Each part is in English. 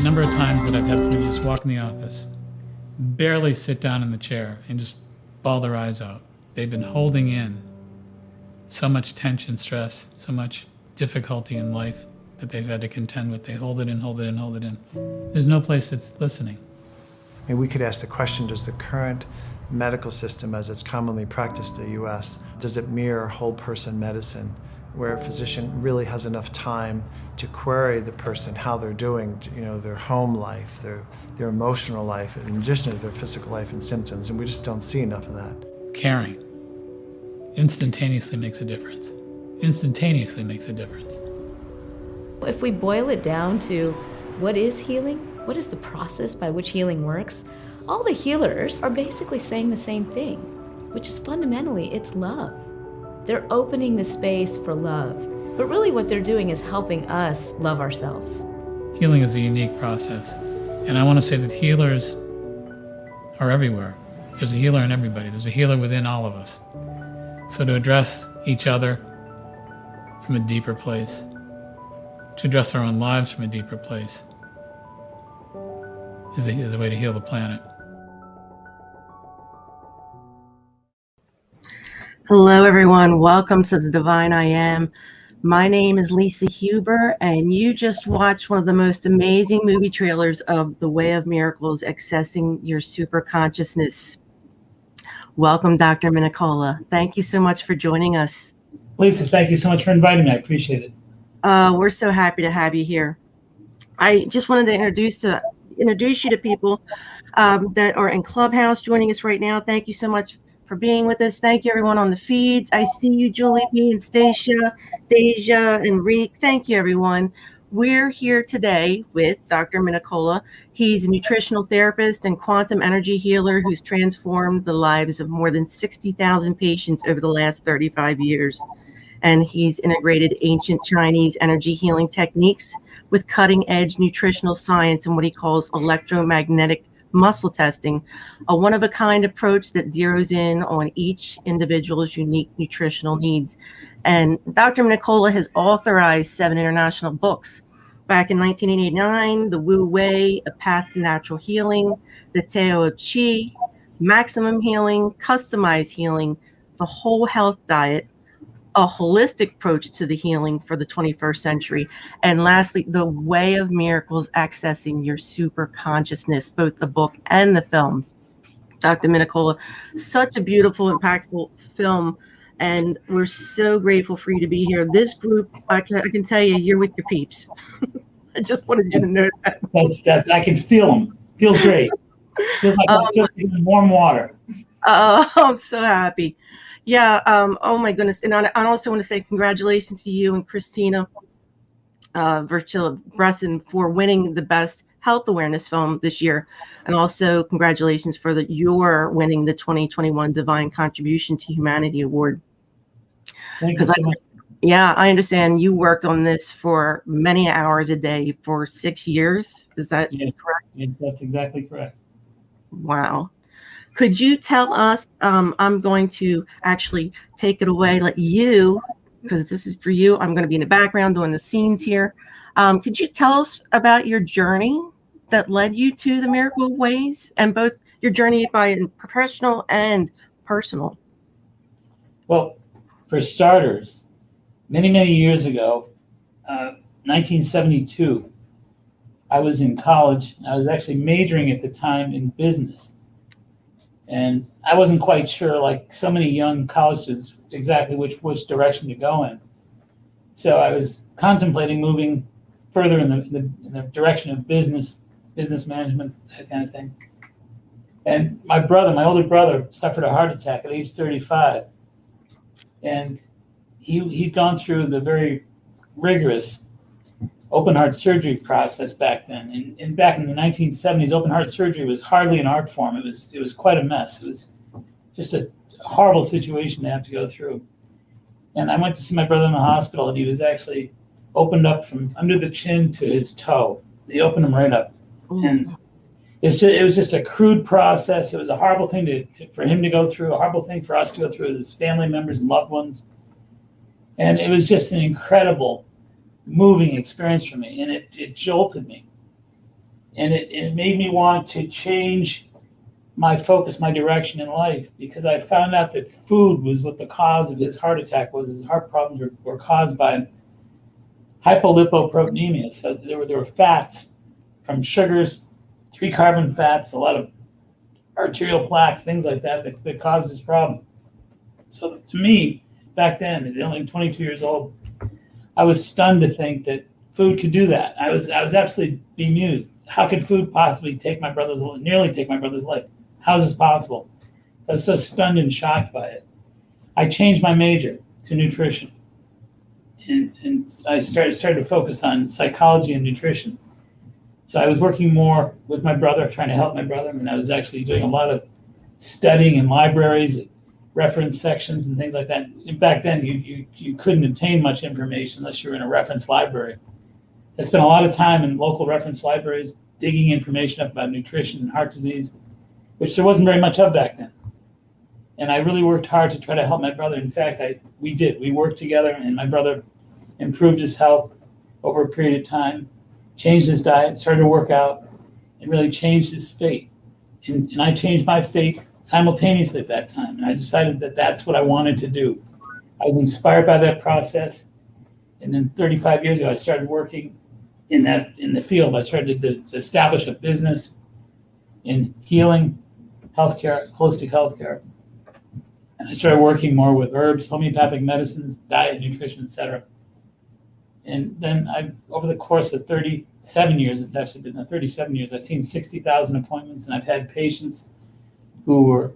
number of times that I've had somebody just walk in the office, barely sit down in the chair, and just bawl their eyes out. They've been holding in so much tension, stress, so much difficulty in life that they've had to contend with. They hold it in, hold it in, hold it in. There's no place that's listening. And we could ask the question, does the current medical system as it's commonly practiced in the US, does it mirror whole person medicine, where a physician really has enough time to query the person, how they're doing, their home life, their emotional life, in addition to their physical life and symptoms, and we just don't see enough of that. Caring instantaneously makes a difference. Instantaneously makes a difference. If we boil it down to what is healing, what is the process by which healing works, all the healers are basically saying the same thing, which is fundamentally it's love. They're opening the space for love, but really what they're doing is helping us love ourselves. Healing is a unique process, and I want to say that healers are everywhere. There's a healer in everybody. There's a healer within all of us. So to address each other from a deeper place, to address our own lives from a deeper place, is a way to heal the planet. Hello, everyone. Welcome to the Divine I Am. My name is Lisa Huber, and you just watched one of the most amazing movie trailers of The Way of Miracles, Accessing Your Superconsciousness. Welcome, Dr. Mincolla. Thank you so much for joining us. Lisa, thank you so much for inviting me. I appreciate it. We're so happy to have you here. I just wanted to introduce you to people that are in Clubhouse joining us right now. Thank you so much for being with us. Thank you, everyone on the feeds. I see you, Julie B. and Stacia, Deja, and Reek. Thank you, everyone. We're here today with Dr. Mincolla. He's a nutritional therapist and quantum energy healer who's transformed the lives of more than 60,000 patients over the last 35 years. And he's integrated ancient Chinese energy healing techniques with cutting-edge nutritional science and what he calls electromagnetic muscle testing, a one-of-a-kind approach that zeroes in on each individual's unique nutritional needs. And Dr. Mincolla has authorized 7 international books. Back in 1989, The Wu Wei, A Path to Natural Healing, The Tao of Qi, Maximum Healing, Customized Healing, The Whole Health Diet, A Holistic Approach to the Healing for the 21st Century, and lastly, The Way of Miracles, Accessing Your Superconsciousness, both the book and the film. Dr. Mincolla, such a beautiful, impactful film, and we're so grateful for you to be here. This group, I can tell you, you're with your peeps. I just wanted you to know that. That's I can feel them. Feels great. Feels like I'm warm water. I'm so happy. Yeah. Oh my goodness. And I also want to say congratulations to you and Christina Virgil-Bresson for winning the best health awareness film this year. And also congratulations for your winning the 2021 Divine Contribution to Humanity Award. Thank you so much. Yeah, I understand you worked on this for many hours a day for 6 years. Is that correct? Yeah, that's exactly correct. Wow. Could you tell us, I'm going to actually take it away, let you, because this is for you, I'm going to be in the background doing the scenes here. Could you tell us about your journey that led you to the Miracle Ways, and both your journey by professional and personal? Well, for starters, many, many years ago, 1972, I was in college. I was actually majoring at the time in business. And I wasn't quite sure, like so many young college students, exactly which direction to go in. So I was contemplating moving further in the direction of business management, that kind of thing. And my older brother, suffered a heart attack at age 35. And he'd gone through the very rigorous open heart surgery process back then. And back in the 1970s, open heart surgery was hardly an art form. It was quite a mess. It was just a horrible situation to have to go through. And I went to see my brother in the hospital, and he was actually opened up from under the chin to his toe. They opened him right up. And it was just a crude process. It was a horrible thing for him to go through, a horrible thing for us to go through, his family members and loved ones. And it was just an incredible, moving experience for me, and it jolted me. And it made me want to change my focus, my direction in life, because I found out that food was what the cause of his heart attack was. His heart problems were caused by hypolipoproteinemia. So there were fats from sugars, 3 carbon fats, a lot of arterial plaques, things like that caused this problem. So to me, back then, at only 22 years old, I was stunned to think that food could do that. I was absolutely bemused. How could food possibly nearly take my brother's life? How is this possible? I was so stunned and shocked by it. I changed my major to nutrition. And I started to focus on psychology and nutrition. So I was working more with my brother, trying to help my brother, and I was actually doing a lot of studying in libraries, reference sections and things like that. And back then, you couldn't obtain much information unless you were in a reference library. I spent a lot of time in local reference libraries digging information up about nutrition and heart disease, which there wasn't very much of back then. And I really worked hard to try to help my brother. In fact, we worked together, and my brother improved his health over a period of time, changed his diet, started to work out, and really changed his fate. And I changed my fate simultaneously at that time. And I decided that that's what I wanted to do. I was inspired by that process. And then 35 years ago, I started working in the field. I started to establish a business in healing, healthcare, holistic healthcare. And I started working more with herbs, homeopathic medicines, diet, nutrition, etc. And then over the course of 37 years, it's actually been 37 years, I've seen 60,000 appointments, and I've had patients who were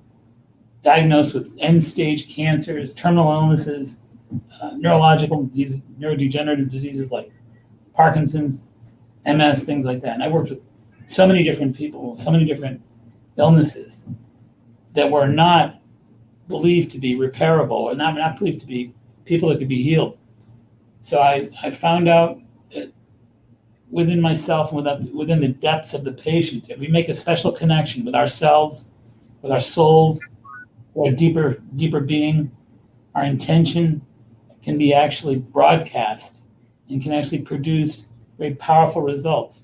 diagnosed with end-stage cancers, terminal illnesses, neurological diseases, neurodegenerative diseases like Parkinson's, MS, things like that. And I worked with so many different people, so many different illnesses that were not believed to be repairable, or not believed to be people that could be healed. So I found out that within myself and within the depths of the patient, if we make a special connection with ourselves, with our souls, with our deeper being, our intention can be actually broadcast and can actually produce very powerful results,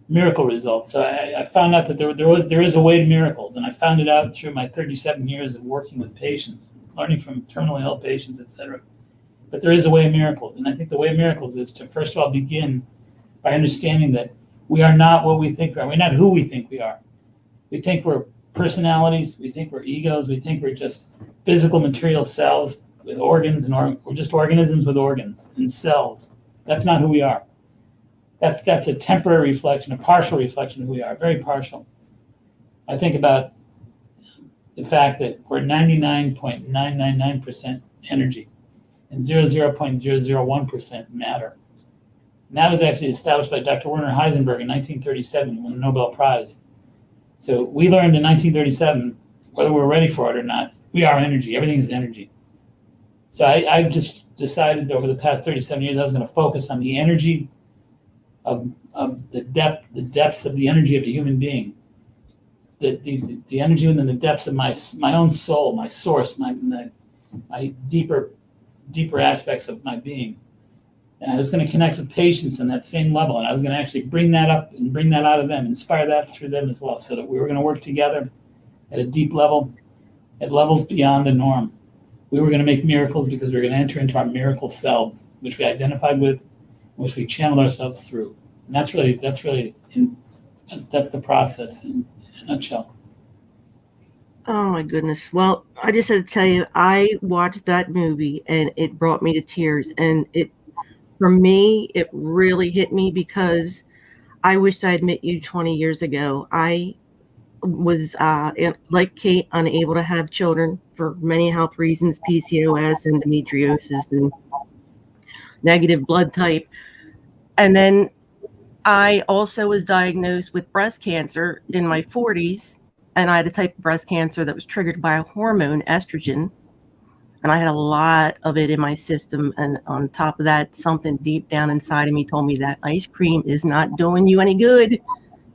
miracle results. So I found out that there is a way to miracles, and I found it out through my 37 years of working with patients, learning from terminally ill patients, etc. But there is a way of miracles, and I think the way of miracles is to first of all begin by understanding that we are not what we think we are. We're not who we think we are. We think we're personalities. We think we're egos. We think we're just physical material cells with organs, and we're just organisms with organs and cells. That's not who we are. That's a temporary reflection, a partial reflection of who we are, very partial. I think about the fact that we're 99.999% energy and 0.001% matter. And that was actually established by Dr. Werner Heisenberg in 1937, won the Nobel Prize. So we learned in 1937, whether we're ready for it or not, we are energy. Everything is energy. So I've just decided over the past 37 years, I was going to focus on the energy of the depths of the energy of a human being, the energy within the depths of my own soul, my source, my deeper aspects of my being. And I was going to connect with patients on that same level, and I was going to actually bring that up and bring that out of them, inspire that through them as well, so that we were going to work together at a deep level, at levels beyond the norm. We were going to make miracles because we were going to enter into our miracle selves, which we identified with, which we channeled ourselves through. And that's the process in a nutshell. Oh my goodness. Well, I just had to tell you, I watched that movie and it brought me to tears. And for me, it really hit me because I wished I had met you 20 years ago. I was, like Kate, unable to have children for many health reasons, PCOS, endometriosis, and negative blood type. And then I also was diagnosed with breast cancer in my 40s. And I had a type of breast cancer that was triggered by a hormone, estrogen. And I had a lot of it in my system. And on top of that, something deep down inside of me told me that ice cream is not doing you any good.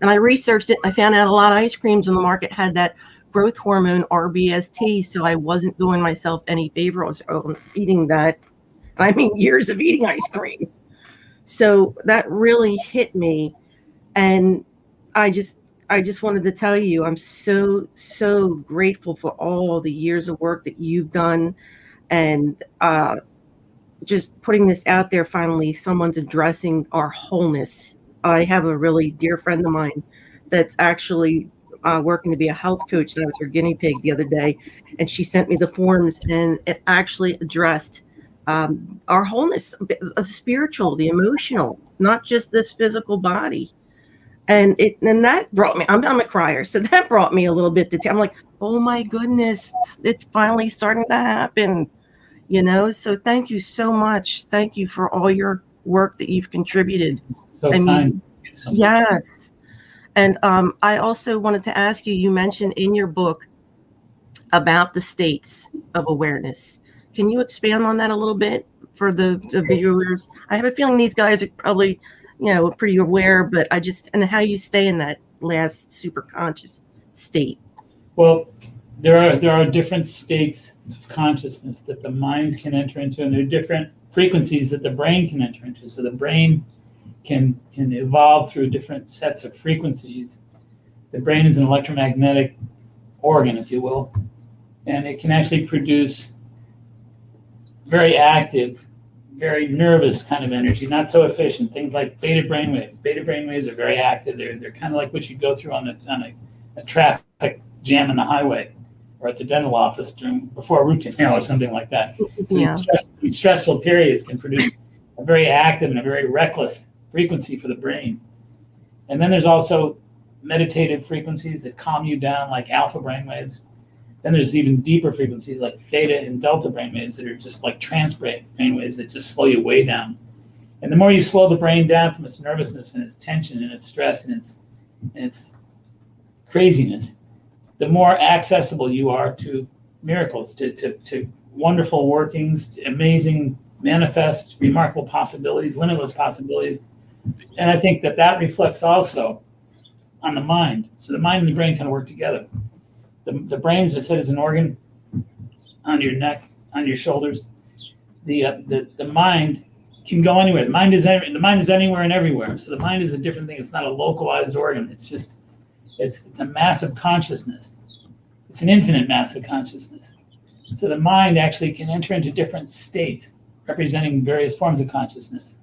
And I researched it. I found out a lot of ice creams on the market had that growth hormone, RBST. So I wasn't doing myself any favor. I was eating that. I mean, years of eating ice cream. So that really hit me. And I just wanted to tell you, I'm so grateful for all the years of work that you've done, and just putting this out there. Finally, someone's addressing our wholeness. I have a really dear friend of mine that's actually working to be a health coach, and I was her guinea pig the other day, and she sent me the forms, and it actually addressed our wholeness, the spiritual, the emotional, not just this physical body. And that brought me. I'm a crier, so that brought me a little bit to. I'm like, oh my goodness, it's finally starting to happen. So thank you so much. Thank you for all your work that you've contributed. So I mean, kind. So much. yes. And I also wanted to ask you, you mentioned in your book about the states of awareness. Can you expand on that a little bit for the viewers? I have a feeling these guys are probably, pretty aware, but and how you stay in that last super conscious state. Well, there are different states of consciousness that the mind can enter into, and there are different frequencies that the brain can enter into. So the brain can evolve through different sets of frequencies. The brain is an electromagnetic organ, if you will, and it can actually produce very active, very nervous kind of energy, not so efficient. Things like beta brainwaves. Beta brainwaves are very active. They're kind of like what you go through on a traffic jam on the highway or at the dental office before a root canal or something like that. So Yeah. these stressful periods can produce a very active and a very reckless frequency for the brain. And then there's also meditative frequencies that calm you down, like alpha brainwaves. Then there's even deeper frequencies like theta and delta brainwaves that are just like trance brainwaves that just slow you way down. And the more you slow the brain down from its nervousness and its tension and its stress and its craziness, the more accessible you are to miracles, to wonderful workings, to amazing, manifest, remarkable possibilities, limitless possibilities. And I think that reflects also on the mind. So the mind and the brain kind of work together. The brain, as I said, is an organ on your neck, on your shoulders. The mind can go anywhere. The mind is anywhere and everywhere. So the mind is a different thing. It's not a localized organ. It's a massive consciousness. It's an infinite massive consciousness. So the mind actually can enter into different states representing various forms of consciousness.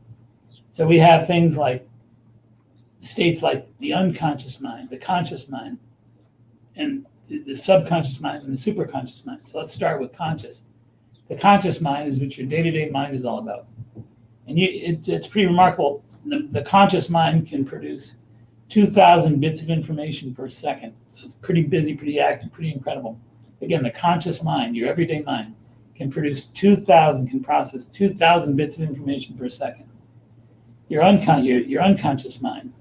So we have things like states like the unconscious mind, the conscious mind, and the subconscious mind and the superconscious mind. So let's start with conscious. The conscious mind is what your day-to-day mind is all about. And it's pretty remarkable. The conscious mind can produce 2,000 bits of information per second. So it's pretty busy, pretty active, pretty incredible. Again, the conscious mind, your everyday mind, can process 2,000 bits of information per second. Your unconscious mind,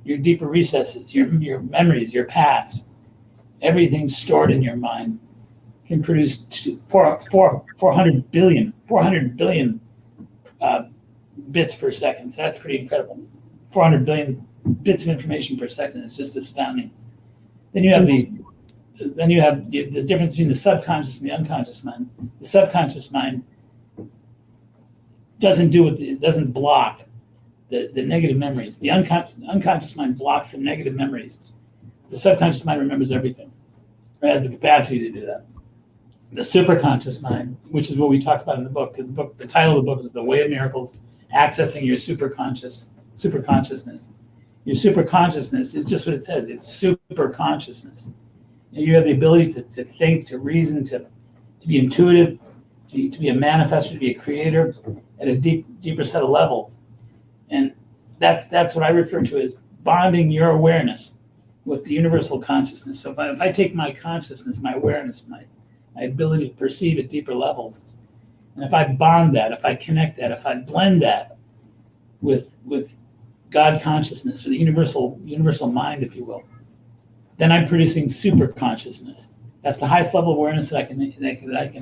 your deeper recesses, your memories, your past, everything stored in your mind can produce 400 billion bits per second. So that's pretty incredible. 400 billion bits of information per second is just astounding. Then you have the difference between the subconscious and the unconscious mind. The subconscious mind doesn't block the negative memories. The unconscious mind blocks the negative memories. The subconscious mind remembers everything, or has the capacity to do that. The superconscious mind, which is what we talk about in the book, because the title of the book is The Way of Miracles, Accessing Your Superconsciousness. Your superconsciousness is just what it says. It's superconsciousness. You have the ability to think, to reason, to be intuitive, to be a manifestor, to be a creator at a deeper set of levels. And that's what I refer to as bonding your awareness with the universal consciousness. So if I take my consciousness, my awareness, my ability to perceive at deeper levels, and if I bond that, if I connect that, if I blend that with God consciousness, or the universal mind, if you will, then I'm producing super consciousness. That's the highest level of awareness that I can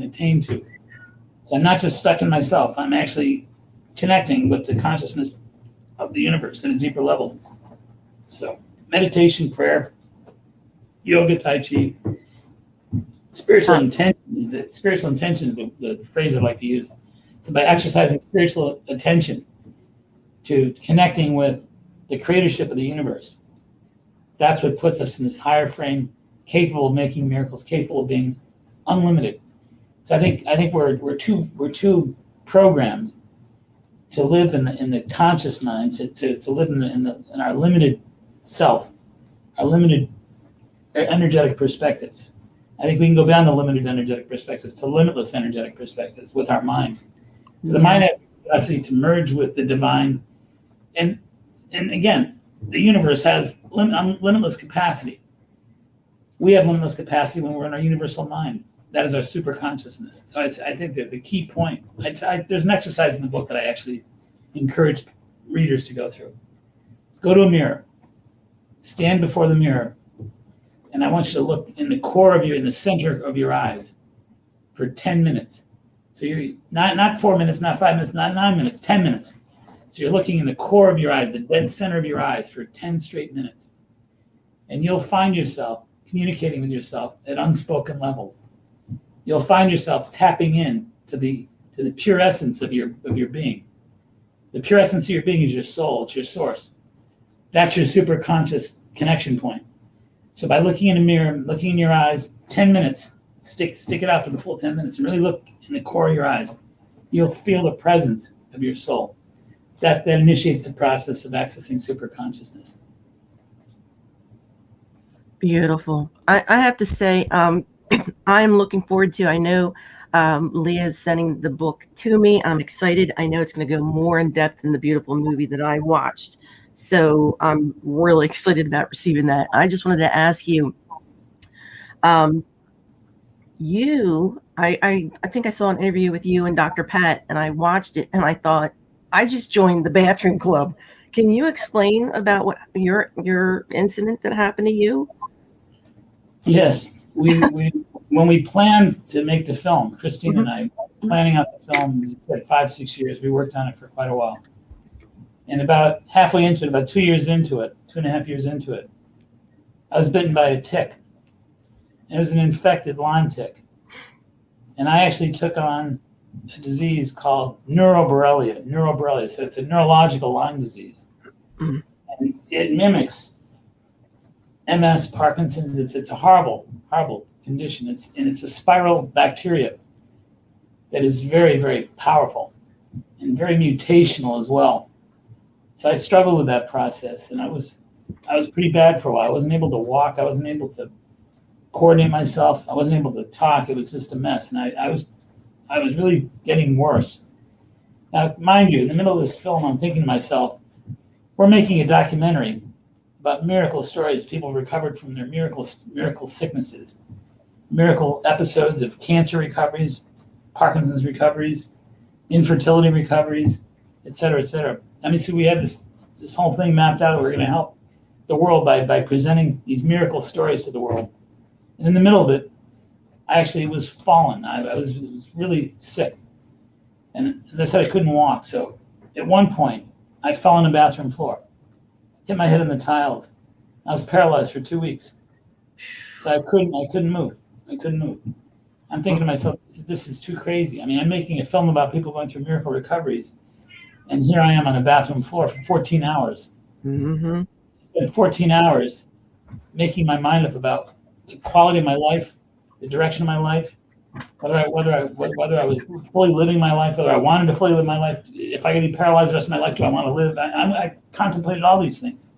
attain to. So I'm not just stuck in myself. I'm actually connecting with the consciousness of the universe at a deeper level. So meditation, prayer, yoga, tai chi, spiritual intention is the phrase I like to use. So by exercising spiritual attention to connecting with the creatorship of the universe, That's what puts us in this higher frame, capable of making miracles, capable of being unlimited. So I think we're too programmed to live in the conscious mind, to live in our limited self, our limited energetic perspectives. I think we can go beyond the limited energetic perspectives to limitless energetic perspectives with our mind. So the mind has the capacity to merge with the divine, and again, the universe has limitless capacity. We have limitless capacity when we're in our universal mind. That is our superconsciousness. So I think that the key point, there's an exercise in the book that I actually encourage readers to go through. Go to a mirror, stand before the mirror, and I want you to look in the core of in the center of your eyes for 10 minutes. So you're not 4 minutes, not 5 minutes, not 9 minutes, 10 minutes. So you're looking in the core of your eyes, the dead center of your eyes for 10 straight minutes. And you'll find yourself communicating with yourself at unspoken levels. You'll find yourself tapping in to the pure essence of your being. The pure essence of your being is your soul, it's your source. That's your super conscious connection point. So by looking in a mirror, looking in your eyes, 10 minutes, stick it out for the full 10 minutes and really look in the core of your eyes. You'll feel the presence of your soul. That initiates the process of accessing super consciousness. Beautiful. I have to say, I'm looking forward to, I know Leah's sending the book to me. I'm excited. I know it's going to go more in depth than the beautiful movie that I watched. So I'm really excited about receiving that. I just wanted to ask you, I think I saw an interview with you and Dr. Pat, and I watched it and I thought, I just joined the bathroom club. Can you explain about what your incident that happened to you? Yes, when we planned to make the film, Christine and I, planning out the film, it took 5-6 years. We worked on it for quite a while. And about halfway into it, about 2 years into it, 2.5 years into it, I was bitten by a tick. It was an infected Lyme tick. And I actually took on a disease called neuroborrelia. So it's a neurological Lyme disease. And it mimics MS, Parkinson's. It's a horrible, horrible condition. It's a spiral bacteria that is very, very powerful and very mutational as well. So I struggled with that process, and I was pretty bad for a while. I wasn't able to walk. I wasn't able to coordinate myself. I wasn't able to talk. It was just a mess, and I was really getting worse. Now, mind you, in the middle of this film, I'm thinking to myself, we're making a documentary about miracle stories, people recovered from their miracle sicknesses, miracle episodes of cancer recoveries, Parkinson's recoveries, infertility recoveries, et cetera, et cetera. I mean, so we had this whole thing mapped out. We're going to help the world by presenting these miracle stories to the world. And in the middle of it, I actually was fallen. I was really sick. And as I said, I couldn't walk. So at one point, I fell on the bathroom floor, hit my head on the tiles. I was paralyzed for 2 weeks. So I couldn't move. I'm thinking to myself, this is too crazy. I mean, I'm making a film about people going through miracle recoveries. And here I am on the bathroom floor for 14 hours. Mm-hmm. Spent 14 hours making my mind up about the quality of my life, the direction of my life, whether I was fully living my life, whether I wanted to fully live my life, if I could be paralyzed the rest of my life, do I want to live? I contemplated all these things.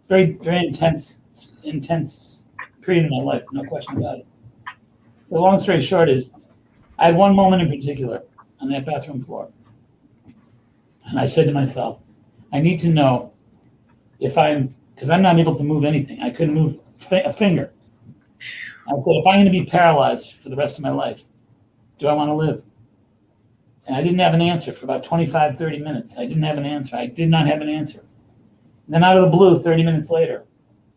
Very, very intense period in my life, no question about it. The long story short is, I had one moment in particular on that bathroom floor. And I said to myself, I need to know because I'm not able to move anything. I couldn't move a finger. I said, if I'm going to be paralyzed for the rest of my life, do I want to live? And I didn't have an answer for about 25, 30 minutes. I didn't have an answer. I did not have an answer. And then out of the blue, 30 minutes later,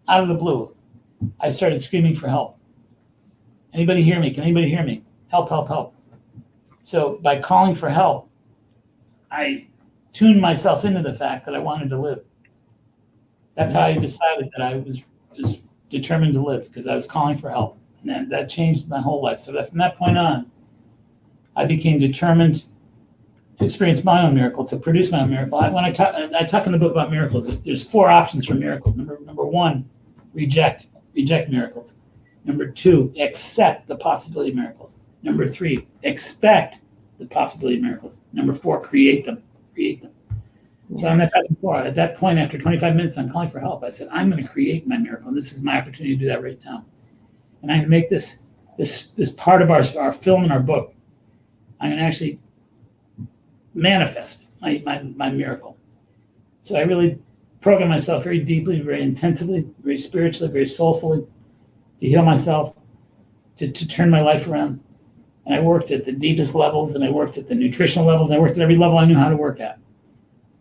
out of the blue, I started screaming for help. Anybody hear me? Can anybody hear me? Help, help, help. So by calling for help, I tuned myself into the fact that I wanted to live. That's how I decided that I was determined to live, because I was calling for help. And that changed my whole life. So that from that point on, I became determined to experience my own miracle, to produce my own miracle. When I talk in the book about miracles, there's 4 options for miracles. Number one, reject miracles. Number 2, accept the possibility of miracles. Number 3, expect the possibility of miracles. Number 4, create them. So I'm at that point, after 25 minutes, I'm calling for help. I said, I'm going to create my miracle. And this is my opportunity to do that right now. And I'm going to make this part of our film and our book. I'm going to actually manifest my miracle. So I really programmed myself very deeply, very intensively, very spiritually, very soulfully to heal myself, to turn my life around. And I worked at the deepest levels, and I worked at the nutritional levels, and I worked at every level I knew how to work at.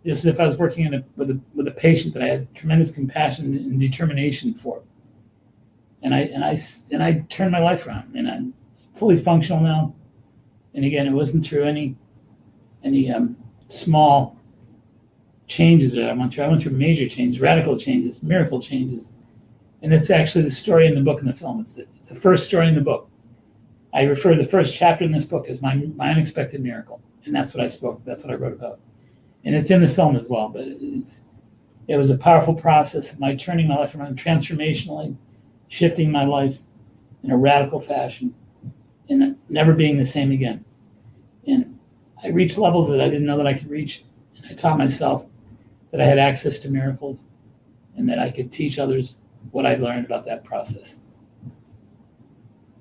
Just as if I was working with a patient that I had tremendous compassion and determination for. And I turned my life around, and I'm fully functional now. And again, it wasn't through any small changes that I went through. I went through major changes, radical changes, miracle changes. And it's actually the story in the book and the film. It's the first story in the book. I refer to the first chapter in this book as my unexpected miracle. And that's what I spoke. That's what I wrote about. And it's in the film as well. But it was a powerful process of my turning my life around transformationally, shifting my life in a radical fashion, and never being the same again. And I reached levels that I didn't know that I could reach. And I taught myself that I had access to miracles and that I could teach others what I'd learned about that process.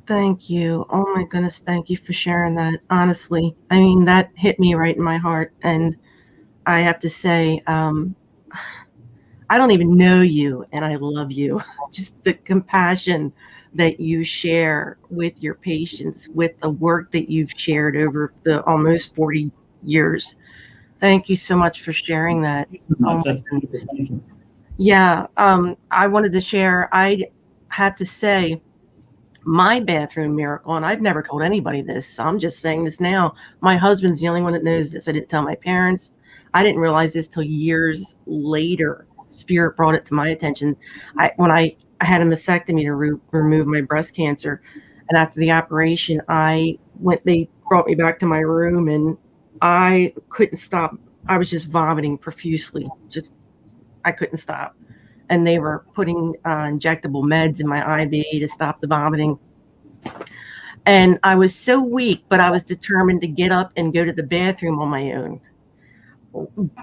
Thank you. Oh my goodness, thank you for sharing that. Honestly, I mean, that hit me right in my heart. And I have to say, I don't even know you, and I love you. Just the compassion that you share with your patients, with the work that you've shared over the almost 40 years. Thank you so much for sharing that. That's beautiful. Thank you. Yeah, I wanted to share, I have to say, my bathroom miracle, and I've never told anybody this, so I'm just saying this now. My husband's the only one that knows this. I didn't tell my parents. I didn't realize this till years later. Spirit brought it to my attention. When I had a mastectomy to remove my breast cancer, and after the operation, they brought me back to my room, and I couldn't stop. I was just vomiting profusely. I couldn't stop. And they were putting injectable meds in my IV to stop the vomiting. And I was so weak, but I was determined to get up and go to the bathroom on my own.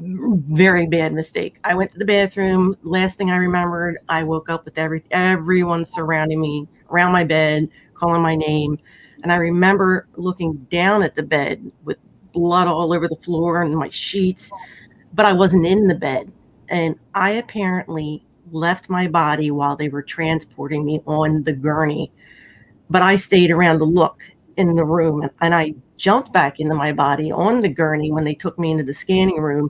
Very bad mistake. I went to the bathroom. Last thing I remembered, I woke up with everyone surrounding me around my bed, calling my name. And I remember looking down at the bed with blood all over the floor and my sheets, but I wasn't in the bed. And I apparently left my body while they were transporting me on the gurney. But I stayed around to look in the room, and I jumped back into my body on the gurney when they took me into the scanning room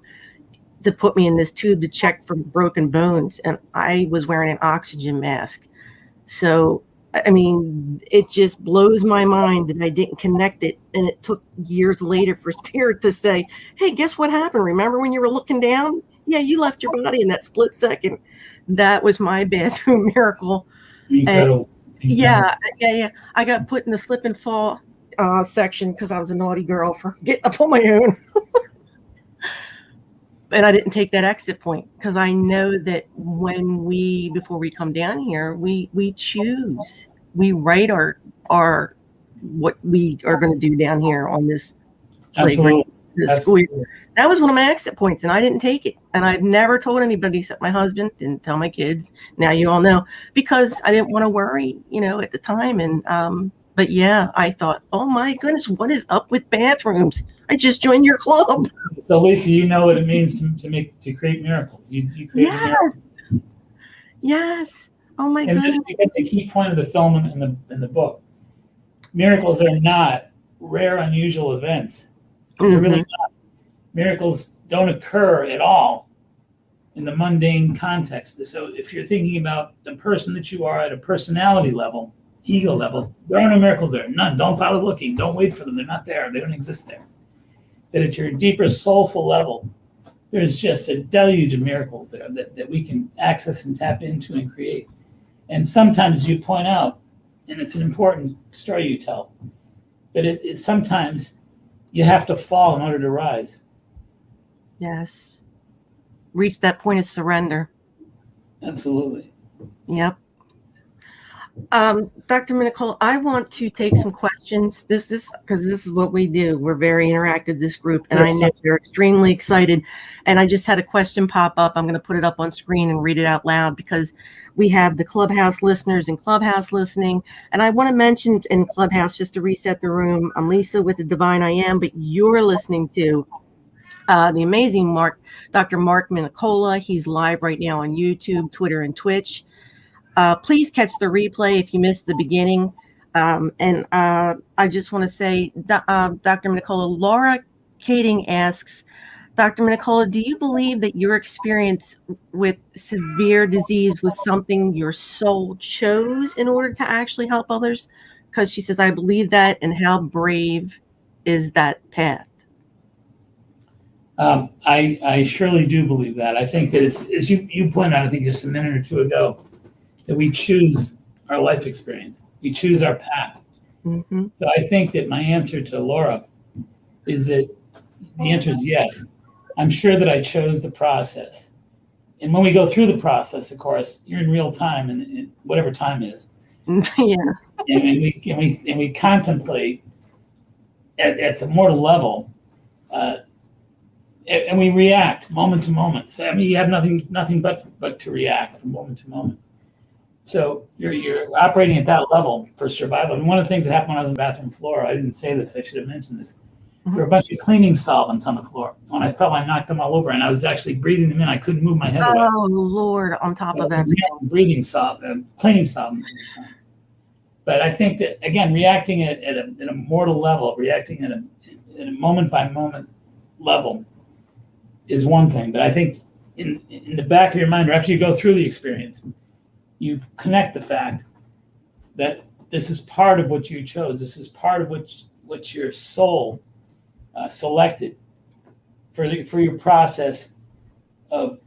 to put me in this tube to check for broken bones. And I was wearing an oxygen mask. So, I mean, it just blows my mind that I didn't connect it. And it took years later for Spirit to say, hey, guess what happened? Remember when you were looking down? Yeah, you left your body in that split second. That was my bathroom miracle. Incredible. Yeah. I got put in the slip and fall section because I was a naughty girl for getting up on my own. And I didn't take that exit point because I know that before we come down here, we choose, we write our what we are going to do down here on this playground. School year. That was one of my exit points, and I didn't take it. And I've never told anybody except my husband, didn't tell my kids. Now you all know, because I didn't want to worry, at the time. And but yeah, I thought, oh my goodness, what is up with bathrooms? I just joined your club. So Lisa, you know what it means to create miracles. You create miracles. Yes. Oh my goodness. And then the key point of the film and the book. Miracles are not rare, unusual events. They're really not. Miracles don't occur at all in the mundane context. So if you're thinking about the person that you are at a personality level, ego level, there are no miracles there. None. Don't bother looking. Don't wait for them. They're not there. They don't exist there. But at your deeper soulful level, there's just a deluge of miracles there that we can access and tap into and create. And sometimes you point out, and it's an important story you tell, but it sometimes you have to fall in order to rise. Yes. Reach that point of surrender. Absolutely. Yep. Dr. Mincolla, I want to take some questions. This because this is what we do. We're very interactive, this group, and I know they're extremely excited. And I just had a question pop up. I'm going to put it up on screen and read it out loud because we have the Clubhouse listeners and Clubhouse listening. And I want to mention in Clubhouse, just to reset the room, I'm Lisa with the Divine I Am, but you're listening to the amazing Dr. Mark Mincolla. He's live right now on YouTube, Twitter, and Twitch. Please catch the replay if you missed the beginning. I just want to say, Dr. Mincolla, Laura Kading asks, Dr. Mincolla, do you believe that your experience with severe disease was something your soul chose in order to actually help others? Because she says, I believe that, and how brave is that path? I surely do believe that. I think that it's, as you pointed out, I think just a minute or two ago, that we choose our life experience. We choose our path. Mm-hmm. So I think that my answer to Laura is that the answer is yes. I'm sure that I chose the process. And when we go through the process, of course, you're in real time, and whatever time is. Yeah. And we contemplate at the mortal level, and we react moment to moment. So I mean, you have nothing but to react from moment to moment. So you're operating at that level for survival. And one of the things that happened when I was on the bathroom floor, I didn't say this, I should have mentioned this. There were a bunch of cleaning solvents on the floor. When I fell, I knocked them all over, and I was actually breathing them in. I couldn't move my head away. Oh, Lord, on top of everything. Cleaning solvents at the time. But I think that, again, reacting at a mortal level, reacting at a moment-by-moment level is one thing. But I think in the back of your mind, or after you go through the experience, you connect the fact that this is part of what you chose. This is part of what your soul selected for your process of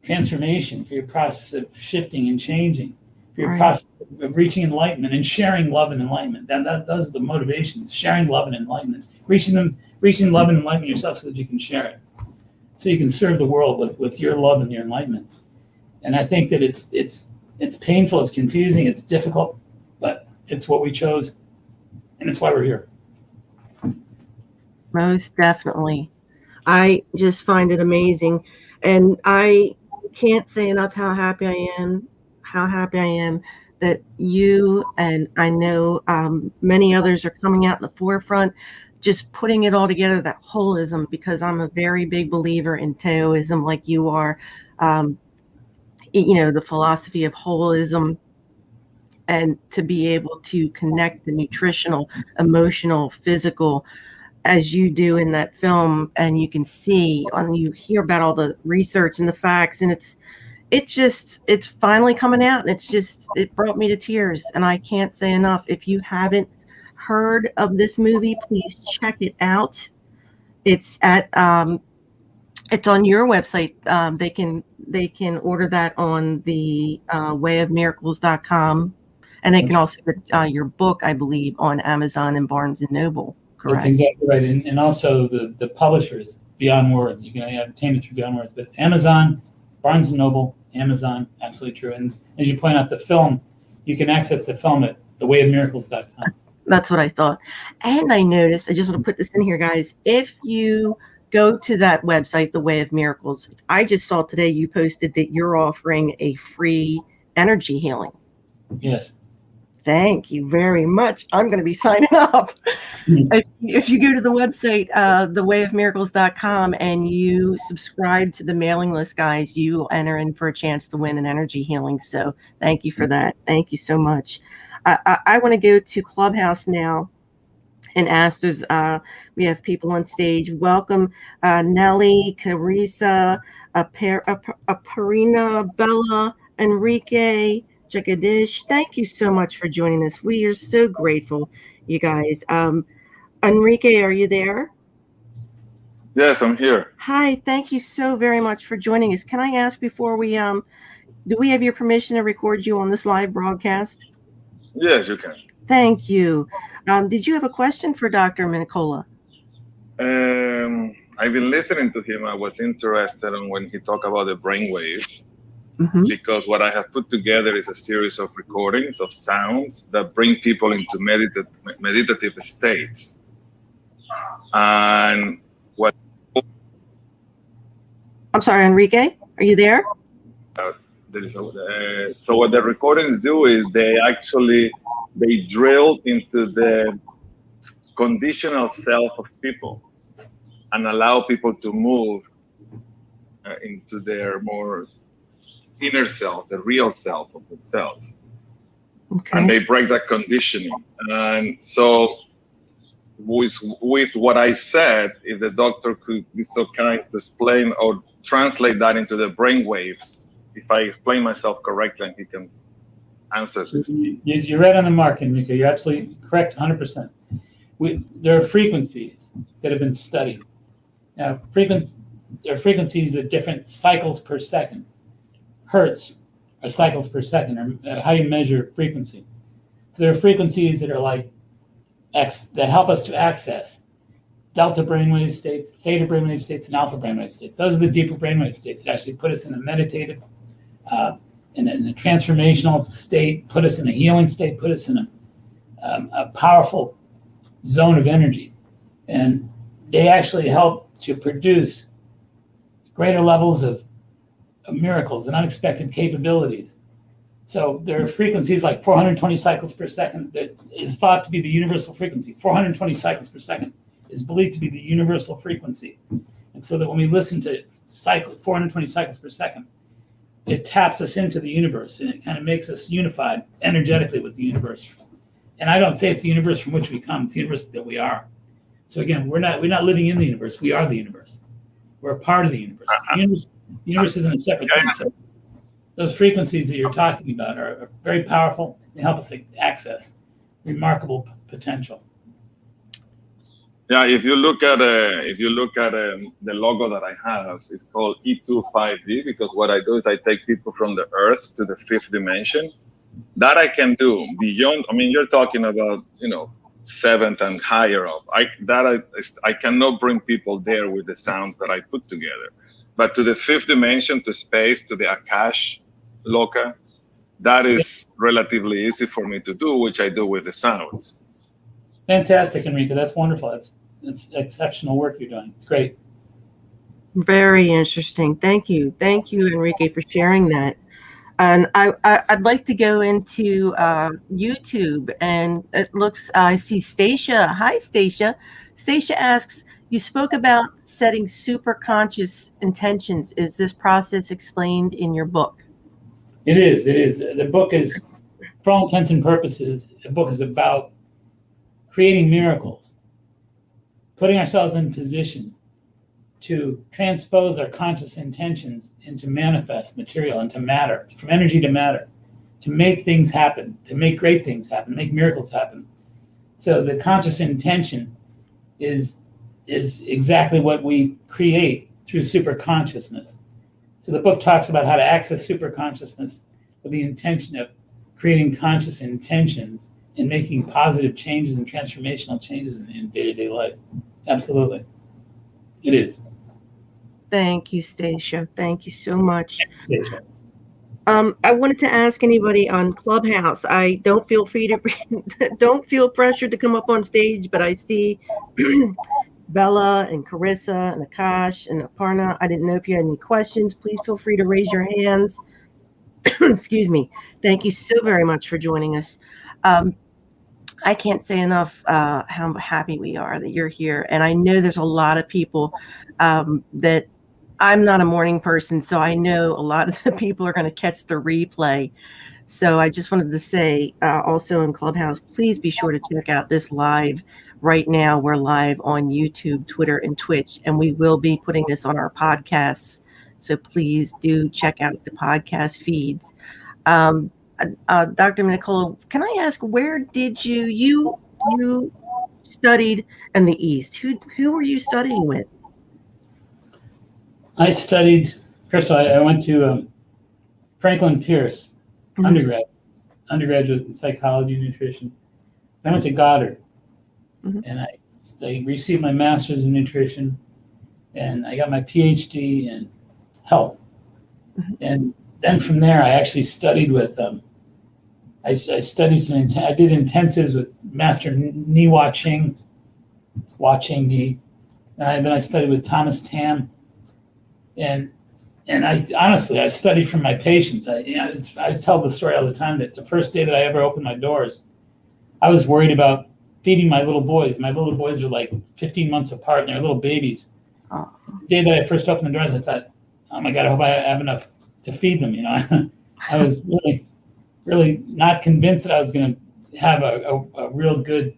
transformation, for your process of shifting and changing, for your process of reaching enlightenment and sharing love and enlightenment. Those are the motivations: sharing love and enlightenment, reaching love and enlightenment yourself so that you can share it, so you can serve the world with your love and your enlightenment. And I think that it's painful, it's confusing, it's difficult, but it's what we chose, and it's why we're here. Most definitely. I just find it amazing. And I can't say enough how happy I am that you, and I know many others, are coming out in the forefront, just putting it all together, that holism, because I'm a very big believer in Taoism like you are. The philosophy of holism, and to be able to connect the nutritional, emotional, physical, as you do in that film, and you can see, and you hear about all the research and the facts, and it's finally coming out, and it brought me to tears. And I can't say enough. If you haven't heard of this movie, please check it out. It's it's on your website. They can order that on the wayofmiracles.com, and they can also get your book, I believe, on Amazon and Barnes and Noble. Correct. That's exactly right. And also the publisher is Beyond Words. You can obtain it through Beyond Words, but Amazon, Barnes and Noble, Amazon, absolutely true. And as you point out, the film, you can access the film at thewayofmiracles.com. That's what I thought. And I noticed, I just want to put this in here, guys, if you go to that website, The Way of Miracles, I just saw today you posted that you're offering a free energy healing. Yes. Thank you very much. I'm going to be signing up. If you go to the website, thewayofmiracles.com, and you subscribe to the mailing list, guys, you will enter in for a chance to win an energy healing. So thank you for that. Thank you so much. I want to go to Clubhouse now and ask, we have people on stage. Welcome, Nellie, Carissa, Aparina, Bella, Enrique, Jagadish. Thank you so much for joining us. We are so grateful, you guys. Enrique, are you there? Yes, I'm here. Hi, thank you so very much for joining us. Can I ask before we, do we have your permission to record you on this live broadcast? Yes, you can. Thank you. Did you have a question for Dr. Mincolla? I've been listening to him. I was interested in when he talked about the brain waves. Mm-hmm. because what I have put together is a series of recordings of sounds that bring people into meditative states. And what I'm sorry, Enrique, are you there? there is so what the recordings do is they drill into the conditional self of people and allow people to move into their more inner self, the real self of themselves. Okay. And they break that conditioning. And so with what I said, if the doctor could be so kind to explain or translate that into the brain waves, if I explain myself correctly, and he can answer this. You're right on the mark, Enrique. You're absolutely correct, 100%. There are frequencies that have been studied. Now, there are frequencies at different cycles per second. Hertz are cycles per second, or how you measure frequency. So there are frequencies that are like that help us to access delta brainwave states, theta brainwave states, and alpha brainwave states. Those are the deeper brainwave states that actually put us in a meditative, in a transformational state, put us in a healing state, put us in a powerful zone of energy. And they actually help to produce greater levels of miracles and unexpected capabilities. So there are frequencies like 420 cycles per second that is thought to be the universal frequency. 420 cycles per second is believed to be the universal frequency. And so that when we listen to 420 cycles per second, it taps us into the universe and it kind of makes us unified energetically with the universe. And I don't say it's the universe from which we come, it's the universe that we are. So again, we're not living in the universe, we are the universe. We're a part of the universe. The universe isn't a separate thing. So those frequencies that you're talking about are very powerful. They help us access remarkable potential. Yeah, if you look at the logo that I have, it's called E25D, because what I do is I take people from the Earth to the fifth dimension. That I can do beyond. I mean, you're talking about seventh and higher up. I cannot bring people there with the sounds that I put together, but to the fifth dimension, to space, to the Akash Loka, that is relatively easy for me to do, which I do with the sounds. Fantastic, Enrique. That's wonderful. That's exceptional work you're doing. It's great. Very interesting. Thank you, Enrique, for sharing that. And I'd like to go into YouTube, and it looks, I see Stacia. Hi, Stacia. Stacia asks, you spoke about setting superconscious intentions. Is this process explained in your book? It is. The book is, for all intents and purposes, the book is about creating miracles, putting ourselves in position to transpose our conscious intentions into manifest material, into matter, from energy to matter, to make things happen, to make great things happen, make miracles happen. So the conscious intention is exactly what we create through superconsciousness. So the book talks about how to access superconsciousness with the intention of creating conscious intentions and making positive changes and transformational changes in day-to-day life. Absolutely. It is. Thank you, Stacia. Thank you so much. Stacia. I wanted to ask anybody on Clubhouse. I don't feel pressured to come up on stage, but I see Bella and Carissa and Akash and Aparna. I didn't know if you had any questions. Please feel free to raise your hands. Excuse me. Thank you so very much for joining us. I can't say enough how happy we are that you're here. And I know there's a lot of people that I'm not a morning person, so I know a lot of the people are going to catch the replay. So I just wanted to say also in Clubhouse, please be sure to check out this live. Right now, we're live on YouTube, Twitter, and Twitch, and we will be putting this on our podcasts. So please do check out the podcast feeds. Dr. Mincolla, can I ask, where did you studied in the East? Who were you studying with? I studied, first of all, I went to Franklin Pierce, undergraduate in psychology and nutrition. I went to Goddard, and I received my master's in nutrition, and I got my PhD in health. And then from there, I actually studied with I studied I did intensives with Master Niwa Ching, Ching Ni. And then I studied with Thomas Tam. And I honestly, I studied from my patients. I tell the story all the time that the first day that I ever opened my doors, I was worried about feeding my little boys. My little boys are like 15 months apart, and they're little babies. Oh. The day that I first opened the doors, I thought, oh my God, I hope I have enough to feed them. I was really not convinced that I was going to have a real good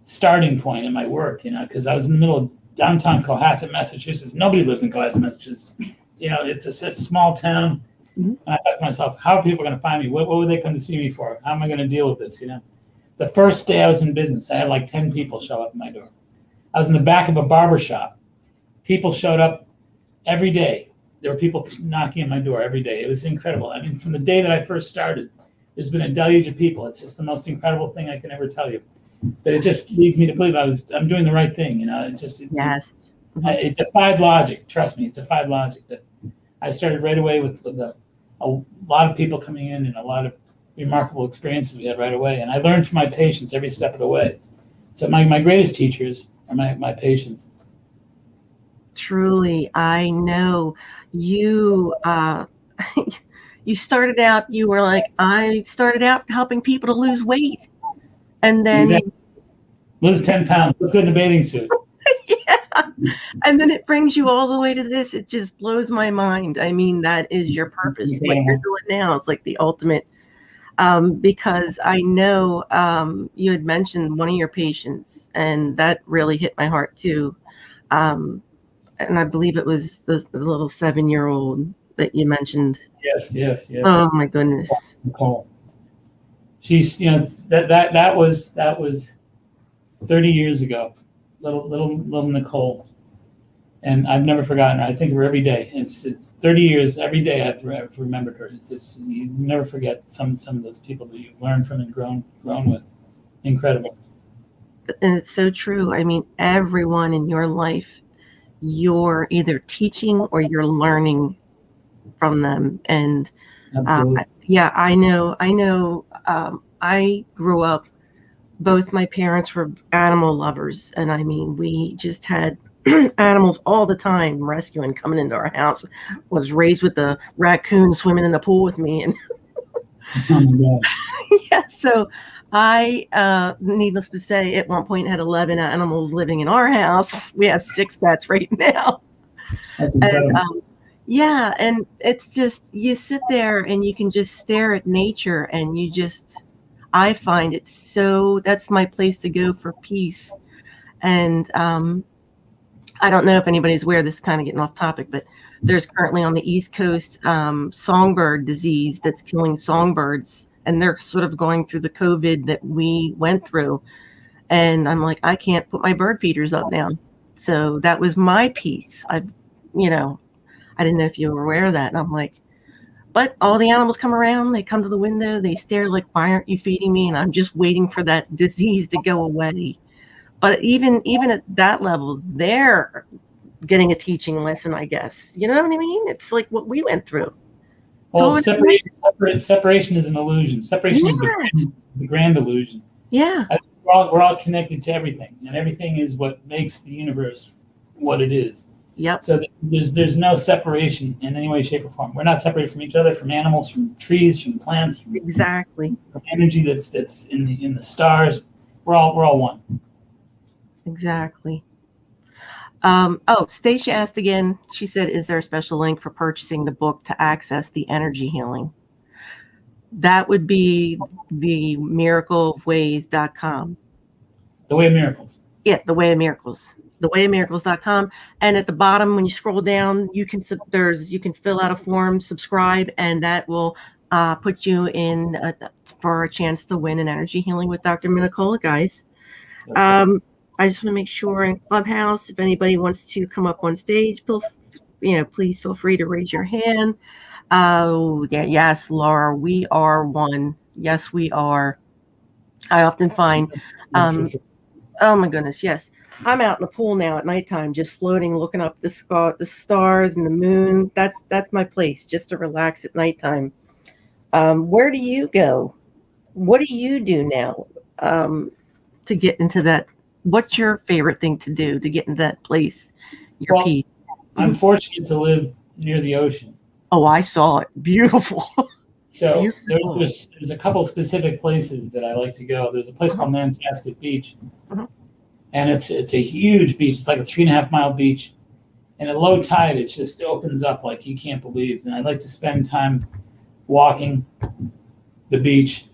starting point in my work, because I was in the middle of downtown Cohasset, Massachusetts. Nobody lives in Cohasset, Massachusetts. It's a small town. Mm-hmm. And I thought to myself, how are people going to find me? What would they come to see me for? How am I going to deal with this? The first day I was in business, I had like 10 people show up at my door. I was in the back of a barber shop. People showed up every day. There were people knocking at my door every day. It was incredible. I mean, from the day that I first started, there's been a deluge of people. It's just the most incredible thing I can ever tell you. But it just leads me to believe I'm doing the right thing. It defied logic. Trust me, it defied logic. That I started right away with a lot of people coming in and a lot of remarkable experiences we had right away. And I learned from my patients every step of the way. So my greatest teachers are my patients. Truly, I know you. You started out. You were like, I started out helping people to lose weight, and then exactly. Lose 10 pounds. Look good in a bathing suit. Yeah, and then it brings you all the way to this. It just blows my mind. I mean, that is your purpose. Yeah. What you're doing now is like the ultimate. Because I know you had mentioned one of your patients, and that really hit my heart too. And I believe it was the little 7-year-old that you mentioned. Yes. Oh my goodness. Nicole. She's that was 30 years ago. Little Nicole, and I've never forgotten her. I think of her every day. It's 30 years every day. I've remembered her. You never forget some of those people that you've learned from and grown with. Incredible. And it's so true. I mean, everyone in your life, you're either teaching or you're learning from them. And yeah, I know. I grew up. Both my parents were animal lovers, and I mean, we just had animals all the time, rescuing, coming into our house. Was raised with the raccoon swimming in the pool with me, and oh my God. Yeah. So I, needless to say, at one point had 11 animals living in our house. We have 6 pets right now. That's incredible. And, yeah, and it's just, you sit there and you can just stare at nature, and I find it so, that's my place to go for peace. And I don't know if anybody's aware, this is kind of getting off topic, but there's currently on the East Coast songbird disease that's killing songbirds, and they're sort of going through the COVID that we went through. And I'm like, I can't put my bird feeders up now. So that was my piece. I didn't know if you were aware of that. And I'm like, but all the animals come around, they come to the window, they stare like, why aren't you feeding me? And I'm just waiting for that disease to go away. But even at that level, they're getting a teaching lesson, I guess. You know what I mean? It's like what we went through. Well, separation is an illusion. Separation is the grand illusion. Yeah. We're all connected to everything, and everything is what makes the universe what it is. Yep. So there's no separation in any way, shape, or form. We're not separated from each other, from animals, from trees, from plants, from energy that's in the stars. We're all one. Exactly. Stacia asked again. She said, "Is there a special link for purchasing the book to access the energy healing?" That would be the miracleofways.com. The Way of Miracles. Yeah, The Way of Miracles. thewayofmiracles.com. And at the bottom, when you scroll down, you can fill out a form, subscribe, and that will put you in for a chance to win an energy healing with Dr. Mincolla, guys. Okay. I just want to make sure in Clubhouse, if anybody wants to come up on stage, please feel free to raise your hand. Oh, yeah, yes, Laura, we are one. Yes, we are. I often find, oh my goodness, yes. I'm out in the pool now at nighttime, just floating, looking up the sky, the stars and the moon. That's my place, just to relax at nighttime. Where do you go? What do you do now to get into that? What's your favorite thing to do to get into that place? Your Well, peace. I'm fortunate to live near the ocean. Oh, I saw it. Beautiful. So Beautiful. there's a couple specific places that I like to go. There's a place called Nantasket Beach, and it's a huge beach. It's like a 3.5 mile beach, and at low tide, it just opens up like you can't believe. And I like to spend time walking the beach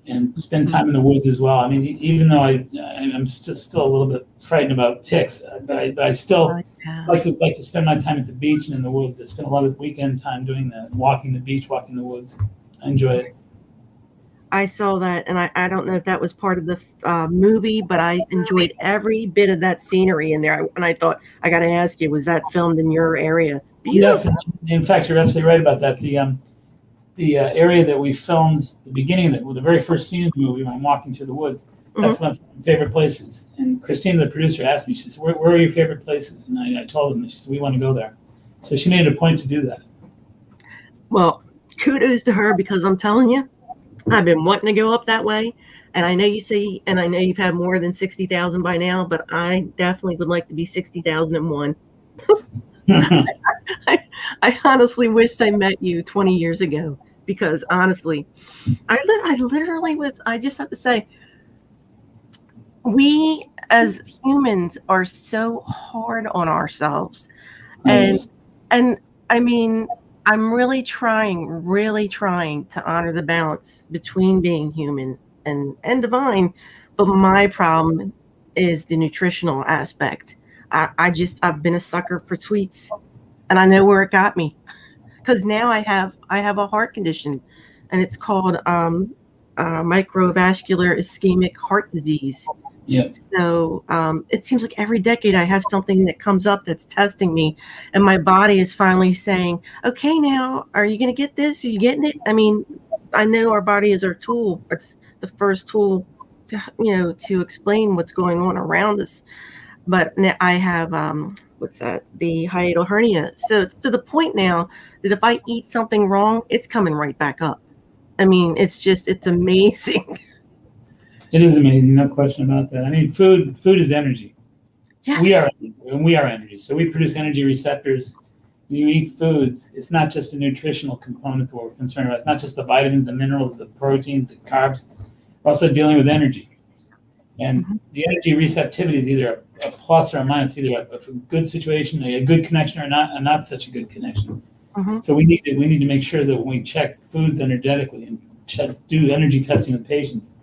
and spend time in the woods as well. I mean, even though I'm still a little bit frightened about ticks, but I still like to spend my time at the beach and in the woods. I spend a lot of weekend time doing that, walking the beach, walking the woods. I enjoy it. I saw that, and I don't know if that was part of the movie, but I enjoyed every bit of that scenery in there. And I thought, I got to ask you, was that filmed in your area? Yes, in fact, you're absolutely right about that. The area that we filmed the beginning of the very first scene of the movie when I'm walking through the woods, that's one of my favorite places. And Christina, the producer, asked me, she said, where are your favorite places? And I told them, she said, we want to go there. So she made it a point to do that. Well, kudos to her, because I'm telling you, I've been wanting to go up that way. And I know you say, and I know you've had more than 60,000 by now, but I definitely would like to be 60,001. I honestly wished I met you 20 years ago, because honestly, I literally was, I just have to say, we as humans are so hard on ourselves. And I mean, I'm really trying to honor the balance between being human and divine. But my problem is the nutritional aspect. I've been a sucker for sweets, and I know where it got me, because now I have a heart condition, and it's called microvascular ischemic heart disease. Yeah. So it seems like every decade I have something that comes up that's testing me, and my body is finally saying, okay, now, are you going to get this? Are you getting it? I mean, I know our body is our tool. It's the first tool to explain what's going on around us. But now I have, the hiatal hernia. So it's to the point now that if I eat something wrong, it's coming right back up. I mean, it's amazing. It is amazing, no question about that. I mean, food is energy. Yes. We are energy. So we produce energy receptors. When you eat foods, it's not just a nutritional component that we're concerned about. It's not just the vitamins, the minerals, the proteins, the carbs. We're also dealing with energy. And the energy receptivity is either a plus or a minus, either a good situation, a good connection, or not such a good connection. So we need to make sure that when we check foods energetically and do energy testing with patients,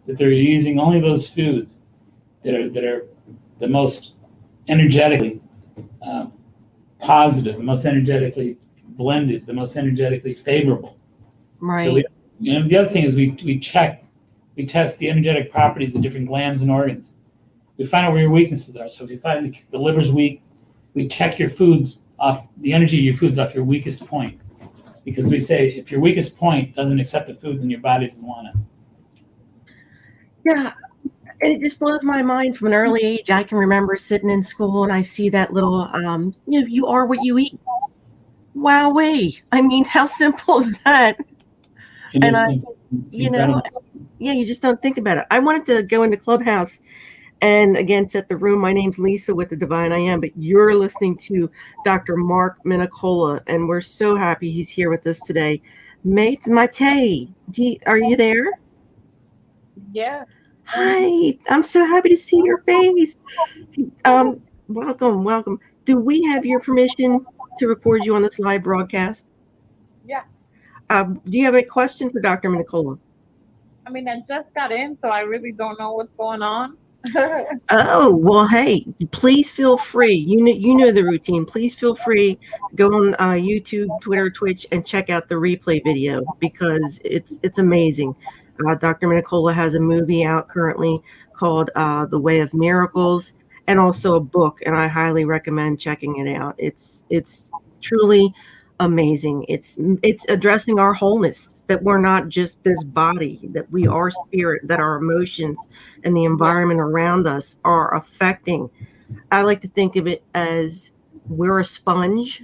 that they're using only those foods that are the most energetically positive, the most energetically blended, the most energetically favorable. Right. So the other thing is we test the energetic properties of different glands and organs. We find out where your weaknesses are. So if you find the liver's weak, we check your foods off the energy of your foods off your weakest point, because we say if your weakest point doesn't accept the food, then your body doesn't want it. Yeah, and it just blows my mind. From an early age, I can remember sitting in school and I see that little, you are what you eat. Wowee. I mean, how simple is that? It And is I, simple. It's incredible. you just don't think about it. I wanted to go into Clubhouse and again set the room. My name's Lisa with the Divine I Am, but you're listening to Dr. Mark Mincolla, and we're so happy he's here with us today. Mate, are you there? Yeah. Hi, I'm so happy to see your face. Welcome. Do we have your permission to record you on this live broadcast? Yeah. Do you have a question for Dr. Mincolla? I mean, I just got in, so I really don't know what's going on. Oh, well, hey, please feel free. You know the routine. Please feel free to go on YouTube, Twitter, Twitch, and check out the replay video, because it's amazing. Dr. Mincolla has a movie out currently called The Way of Miracles, and also a book, and I highly recommend checking it out. It's truly amazing. It's addressing our wholeness, that we're not just this body, that we are spirit, that our emotions and the environment around us are affecting I like to think of it as we're a sponge,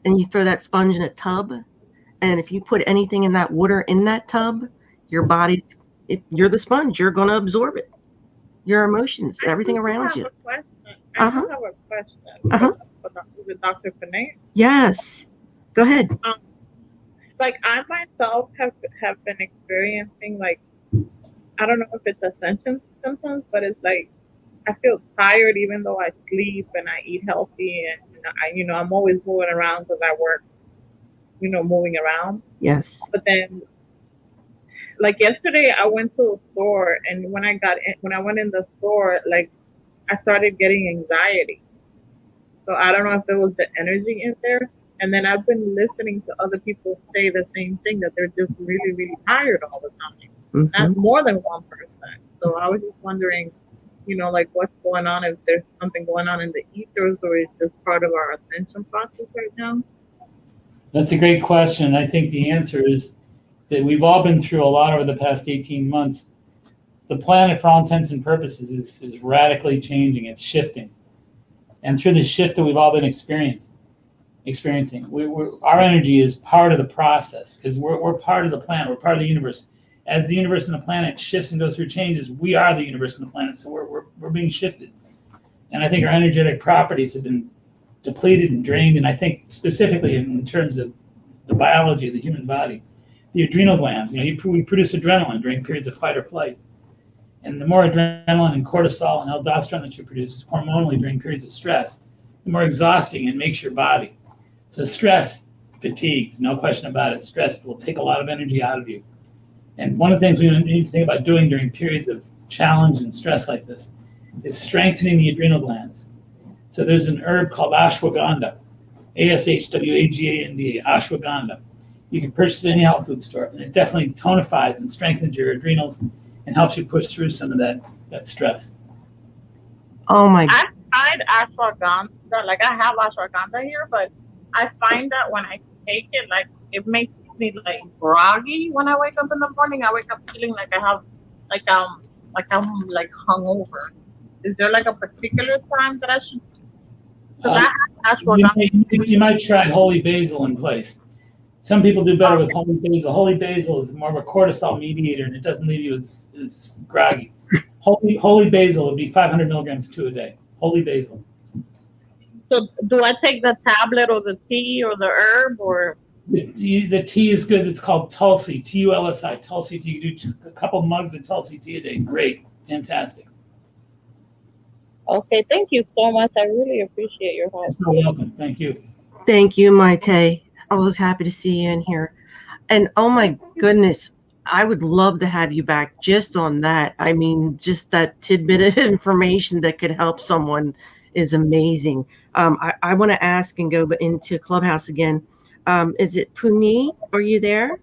and you throw that sponge in a tub, and if you put anything in that water in that tub, your body's, you're the sponge. You're going to absorb it. Your emotions, everything around you. I do have a question. With Dr. Panay. Yes. Go ahead. Like I myself have been experiencing, like, I don't know if it's ascension symptoms, but it's like I feel tired even though I sleep and I eat healthy, and I'm always moving around because I work, moving around. Yes. But then, like yesterday, I went to a store, and when I went in the store, like I started getting anxiety. So I don't know if there was the energy in there. And then I've been listening to other people say the same thing, that they're just really, really tired all the time. Mm-hmm. That's more than one person. So I was just wondering, like what's going on, if there's something going on in the ethers, or is this part of our ascension process right now? That's a great question. I think the answer is that we've all been through a lot over the past 18 months. The planet, for all intents and purposes, is radically changing. It's shifting. And through the shift that we've all been experiencing, our energy is part of the process, because we're part of the planet. We're part of the universe. As the universe and the planet shifts and goes through changes, we are the universe and the planet. So we're being shifted. And I think our energetic properties have been depleted and drained. And I think specifically in terms of the biology of the human body, the adrenal glands, we produce adrenaline during periods of fight or flight. And the more adrenaline and cortisol and aldosterone that you produce hormonally during periods of stress, the more exhausting it makes your body. So stress fatigues, no question about it. Stress will take a lot of energy out of you. And one of the things we need to think about doing during periods of challenge and stress like this is strengthening the adrenal glands. So there's an herb called ashwagandha, ashwagandha, ashwagandha. You can purchase it in any health food store, and it definitely tonifies and strengthens your adrenals and helps you push through some of that stress. Oh my! I tried ashwagandha. Like I have ashwagandha here, but I find that when I take it, like it makes me like groggy when I wake up in the morning. I wake up feeling like I have I'm like hungover. Is there like a particular time that I should? You might try holy basil in place. Some people do better with holy basil. Holy basil is more of a cortisol mediator, and it doesn't leave you as groggy. Holy basil would be 500 milligrams a day. Holy basil. So do I take the tablet or the tea or the herb, or? The tea is good. It's called Tulsi, Tulsi, Tulsi tea. You do a couple mugs of Tulsi tea a day. Great. Fantastic. Okay, thank you so much. I really appreciate your help. You're welcome. Thank you. Thank you, Maite. I was happy to see you in here. And oh my goodness, I would love to have you back just on that. I mean, just that tidbit of information that could help someone is amazing. I want to ask and go into Clubhouse again. Is it Puni? Are you there?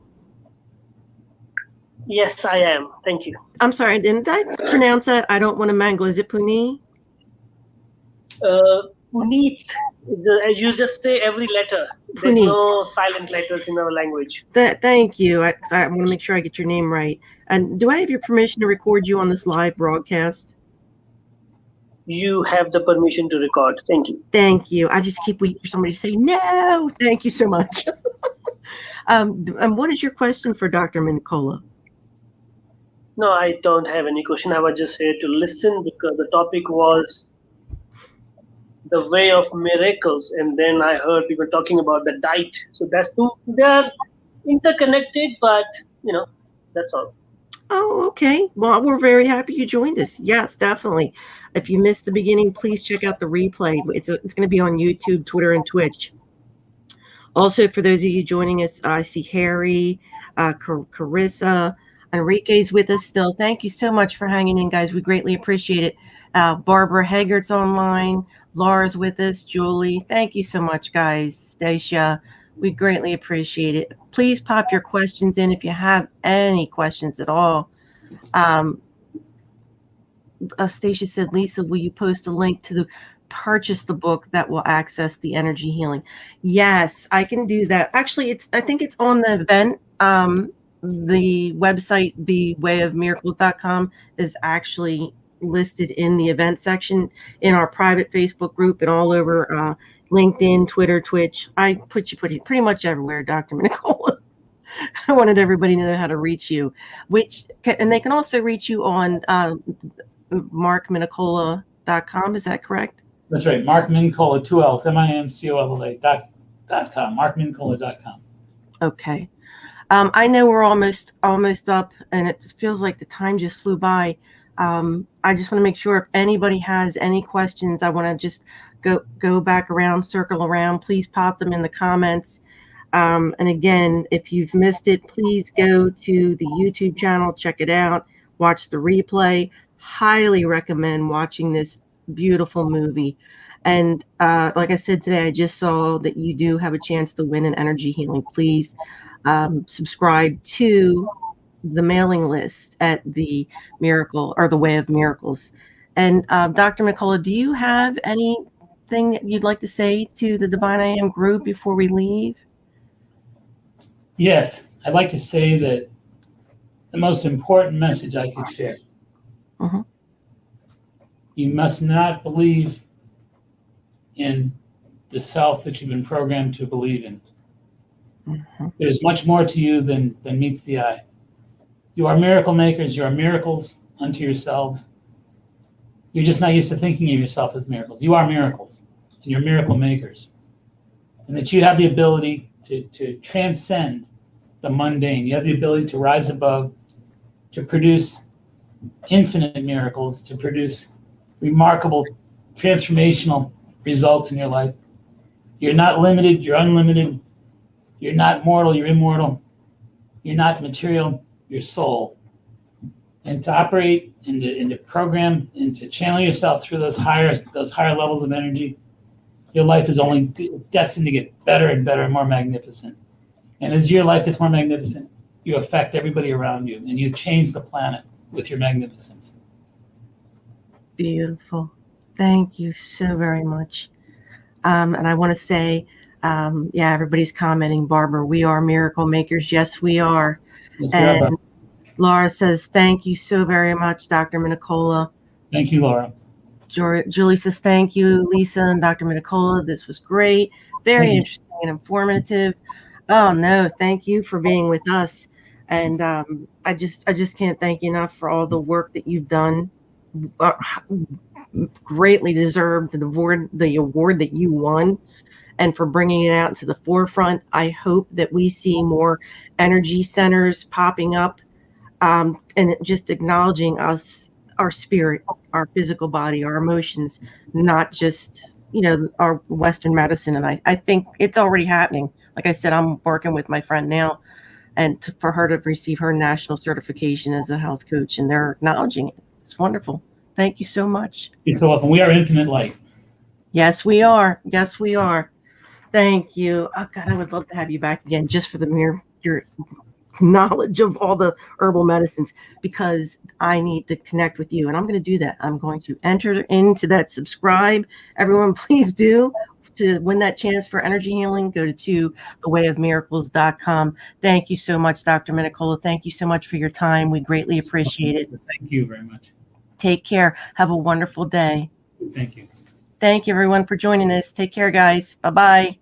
Yes, I am. Thank you. I'm sorry, didn't I pronounce that? I don't want to mangle. Is it Puni? Puneet, as you just say every letter. There's Puneet. no silent letters in our language. Thank you. I want to make sure I get your name right. And do I have your permission to record you on this live broadcast? You have the permission to record. Thank you. Thank you. I just keep waiting for somebody to say no. Thank you so much. And what is your question for Dr. Mincolla? No, I don't have any question. I was just here to listen because the topic was the way of miracles, and then I heard people talking about the diet. So they are interconnected, but that's all. Oh, okay. Well, we're very happy you joined us. Yes, definitely. If you missed the beginning, please check out the replay. It's going to be on YouTube, Twitter, and Twitch. Also, for those of you joining us, I see Harry, Carissa, Enrique's with us still. Thank you so much for hanging in, guys. We greatly appreciate it. Barbara Haggard's online. Laura's with us. Julie. Thank you so much, guys. Stacia, we greatly appreciate it. Please pop your questions in if you have any questions at all. Stacia said, Lisa, will you post a link to purchase the book that will access the energy healing? Yes, I can do that. Actually, I think it's on the event. The website, thewayofmiracles.com, is actually listed in the event section in our private Facebook group and all over LinkedIn, Twitter, Twitch. I put you pretty much everywhere, Dr. Mincolla. I wanted everybody to know how to reach you, and they can also reach you on markmincolla.com. Is that correct? That's right. Mark Mincolla, 2 L's, MINCOLLA.com, markmincolla.com. Okay. I know we're almost up, and it just feels like the time just flew by. I just want to make sure if anybody has any questions, I want to just go back around, circle around. Please pop them in the comments. And again, if you've missed it, please go to the YouTube channel, check it out, watch the replay. Highly recommend watching this beautiful movie. And like I said today, I just saw that you do have a chance to win an energy healing. Please subscribe to the mailing list at the Miracle or the Way of Miracles. And Dr. Mincolla, do you have anything that you'd like to say to the Divine I Am group before we leave? Yes, I'd like to say that the most important message I could share. Mm-hmm. You must not believe in the self that you've been programmed to believe in. Mm-hmm. There's much more to you than meets the eye. You are miracle makers. You are miracles unto yourselves. You're just not used to thinking of yourself as miracles. You are miracles, and you're miracle makers. And that you have the ability to transcend the mundane. You have the ability to rise above, to produce infinite miracles, to produce remarkable transformational results in your life. You're not limited, you're unlimited. You're not mortal, you're immortal. You're not material, you're soul. And to operate and to program and to channel yourself through those higher levels of energy, your life is it's destined to get better and better and more magnificent. And as your life gets more magnificent, you affect everybody around you and you change the planet with your magnificence. Beautiful. Thank you so very much. And I want to say, everybody's commenting, Barbara, we are miracle makers. Yes, we are. Yes, and Laura says, thank you so very much, Dr. Mincolla. Thank you, Laura. Julie says, thank you, Lisa and Dr. Mincolla. This was great. Very interesting and informative. Oh, no, thank you for being with us. And I just can't thank you enough for all the work that you've done. Greatly deserved the award that you won, and for bringing it out to the forefront. I hope that we see more energy centers popping up, and just acknowledging us, our spirit, our physical body, our emotions, not just our Western medicine. And I think it's already happening. Like I said, I'm working with my friend now, and for her to receive her national certification as a health coach, and they're acknowledging it. It's wonderful. Thank you so much. You're so welcome. We are infinite light. Yes, we are. Yes, we are. Thank you. Oh, God, I would love to have you back again just for your knowledge of all the herbal medicines, because I need to connect with you, and I'm going to do that. I'm going to enter into that subscribe. Everyone, please do. To win that chance for energy healing, go to thewayofmiracles.com. Thank you so much, Dr. Mincolla. Thank you so much for your time. We greatly appreciate it. Thank you very much. Take care. Have a wonderful day. Thank you. Thank you, everyone, for joining us. Take care, guys. Bye-bye.